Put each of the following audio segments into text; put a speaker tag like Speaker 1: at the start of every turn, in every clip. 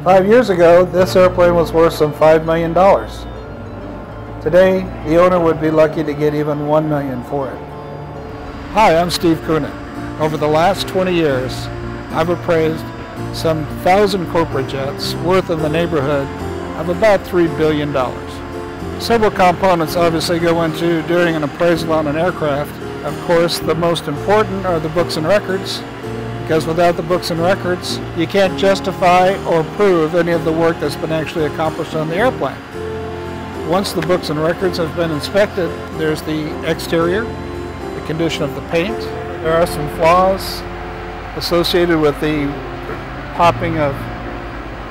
Speaker 1: 5 years ago, this airplane was worth some $5 million. Today, the owner would be lucky to get even $1 million for it. Hi, I'm Steve Coonan. Over the last 20 years, I've appraised some 1,000 corporate jets worth in the neighborhood of about $3 billion. Several components obviously go into doing an appraisal on an aircraft. Of course, the most important are the books and records, because without the books and records, you can't justify or prove any of the work that's been actually accomplished on the airplane. Once the books and records have been inspected, there's the exterior, the condition of the paint. There are some flaws associated with the popping of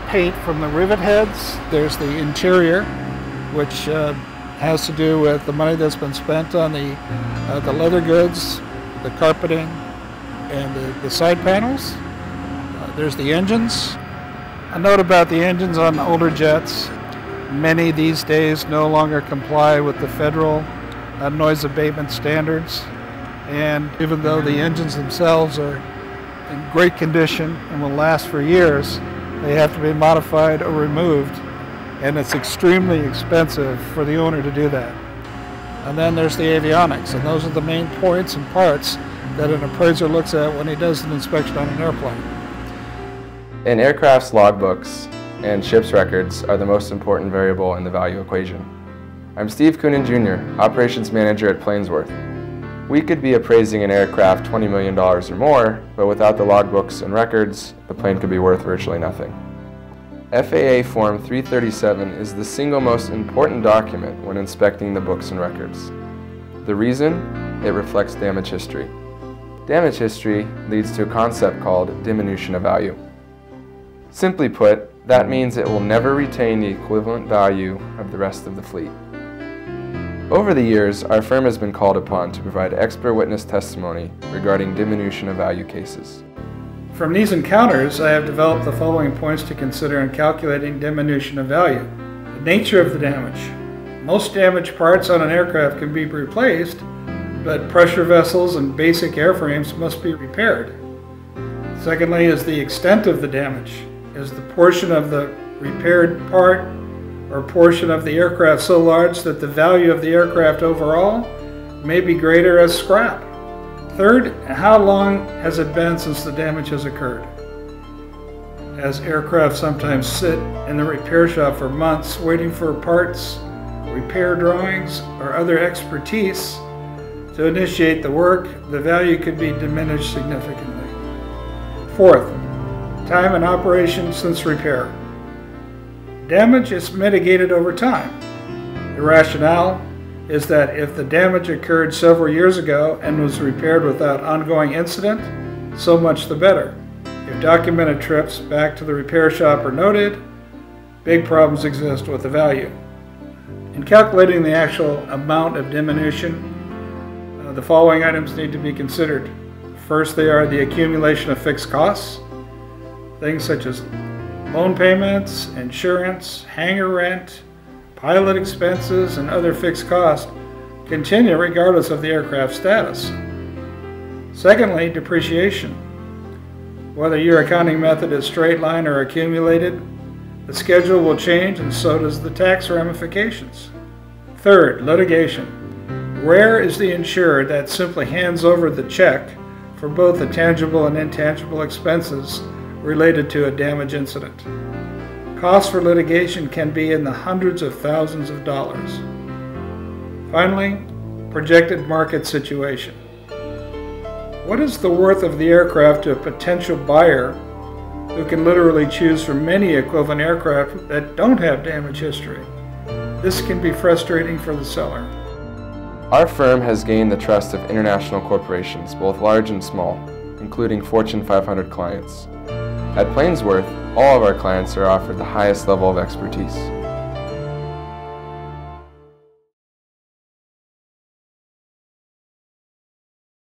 Speaker 1: paint from the rivet heads. There's the interior, which has to do with the money that's been spent on the leather goods, the carpeting, and the side panels. There's the engines. A note about the engines on older jets. Many these days no longer comply with the federal noise abatement standards. And even though the engines themselves are in great condition and will last for years, they have to be modified or removed. And it's extremely expensive for the owner to do that. And then there's the avionics, and those are the main points and parts that an appraiser looks at when he does an inspection on an airplane.
Speaker 2: An aircraft's logbooks and ship's records are the most important variable in the value equation. I'm Steve Coonan Jr., Operations Manager at Plainsworth. We could be appraising an aircraft $20 million or more, but without the logbooks and records, the plane could be worth virtually nothing. FAA Form 337 is the single most important document when inspecting the books and records. The reason? It reflects damage history. Damage history leads to a concept called diminution of value. Simply put, that means it will never retain the equivalent value of the rest of the fleet. Over the years, our firm has been called upon to provide expert witness testimony regarding diminution of value cases.
Speaker 1: From these encounters, I have developed the following points to consider in calculating diminution of value. The nature of the damage. Most damaged parts on an aircraft can be replaced, but pressure vessels and basic airframes must be repaired. Secondly is the extent of the damage. Is the portion of the repaired part or portion of the aircraft so large that the value of the aircraft overall may be greater as scrap? Third, how long has it been since the damage has occurred? As aircraft sometimes sit in the repair shop for months waiting for parts, repair drawings, or other expertise to initiate the work, the value could be diminished significantly. Fourth, time in operation since repair. Damage is mitigated over time. The rationale is that if the damage occurred several years ago and was repaired without ongoing incident, so much the better. If documented trips back to the repair shop are noted, big problems exist with the value. In calculating the actual amount of diminution, the following items need to be considered. First, they are the accumulation of fixed costs, things such as loan payments, insurance, hangar rent, pilot expenses, and other fixed costs continue regardless of the aircraft status. Secondly, depreciation. Whether your accounting method is straight line or accumulated, the schedule will change and so does the tax ramifications. Third, litigation. Rare is the insurer that simply hands over the check for both the tangible and intangible expenses related to a damage incident. Costs for litigation can be in the hundreds of thousands of dollars. Finally, projected market situation. What is the worth of the aircraft to a potential buyer who can literally choose from many equivalent aircraft that don't have damage history? This can be frustrating for the seller.
Speaker 2: Our firm has gained the trust of international corporations, both large and small, including Fortune 500 clients. At Plainsworth, all of our clients are offered the highest level of expertise.